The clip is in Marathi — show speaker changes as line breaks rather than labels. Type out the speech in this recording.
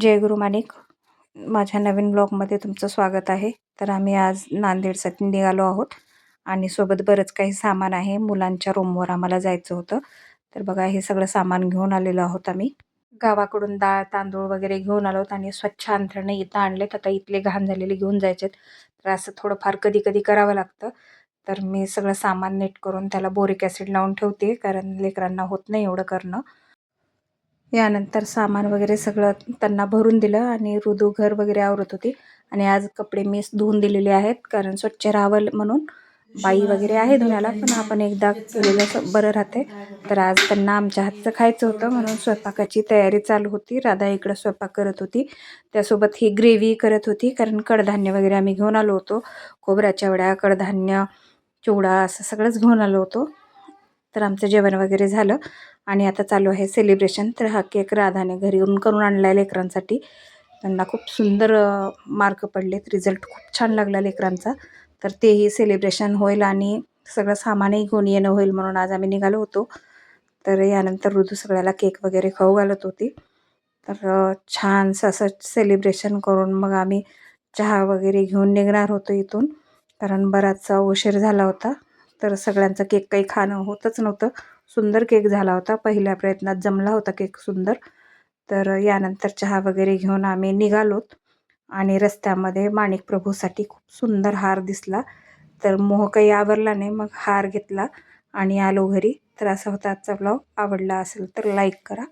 जय गुरु माणिक. माझ्या नवीन ब्लॉगमध्ये तुमचं स्वागत आहे. तर आम्ही आज नांदेडसाठी निघालो आहोत आणि सोबत बरंच काही सामान आहे. मुलांच्या रूमवर आम्हाला जायचं होतं. तर बघा, हे सगळं सामान घेऊन आलेलो आहोत आम्ही. गावाकडून डाळ तांदूळ वगैरे घेऊन आलो आणि स्वच्छ अंथरणे इथं आणलेत. आता इथले घाण झालेले घेऊन जायचेत. तर असं थोडंफार कधी कधी करावं लागतं. तर मी सगळं सामान नीट करून त्याला बोरिक ॲसिड लावून ठेवते, कारण लेकरांना होत नाही एवढं करणं. यानंतर सामान वगैरे सगळं त्यांना भरून दिलं आणि ऋतू घर वगैरे आवरत होती. आणि आज कपडे मीच धुवून दिलेले आहेत, कारण स्वच्छ राहावं म्हणून. बाई वगैरे आहे धुण्याला, पण आपण एकदा केलेलं बरं राहते. तर आज त्यांना आमच्या हातचं खायचं होतं, म्हणून स्वयंपाकाची तयारी चालू होती. राधा इकडं स्वयंपाक करत होती, त्यासोबत ही ग्रेव्ही करत होती, कारण कडधान्य वगैरे आम्ही घेऊन आलो होतो. खोबऱ्याच्या वड्या, कडधान्य, चिवडा असं सगळंच घेऊन आलो होतो. तर आमचं जेवण वगैरे झालं आणि आता चालू आहे सेलिब्रेशन. तर हा केक राधाने घरी येऊन करून आणला आहे लेकरांसाठी. त्यांना खूप सुंदर मार्क पडलेत, रिझल्ट खूप छान लागला लेकरांचा. तर तेही सेलिब्रेशन होईल आणि सगळं सामानही घेऊन येणं होईल, म्हणून आज आम्ही निघालो होतो. तर यानंतर ऋतू सगळ्याला केक वगैरे खाऊ घालत होती. तर छानसं असं सेलिब्रेशन करून मग आम्ही चहा वगैरे घेऊन निघणार होतो इथून, कारण बराचसा उशीर झाला होता. तर सगळ्यांचं केक काही खाणं होतच नव्हतं. सुंदर केक झाला होता, पहिल्या प्रयत्नात जमला होता केक सुंदर. तर यानंतर चहा वगैरे घेऊन आम्ही निघालोत आणि रस्त्यामध्ये माणिक प्रभूसाठी खूप सुंदर हार दिसला. तर मोह काही आवरला नाही, मग हार घेतला आणि आलो घरी. तर असा होता आजचा ब्लॉग. आवडला असेल तर लाईक करा.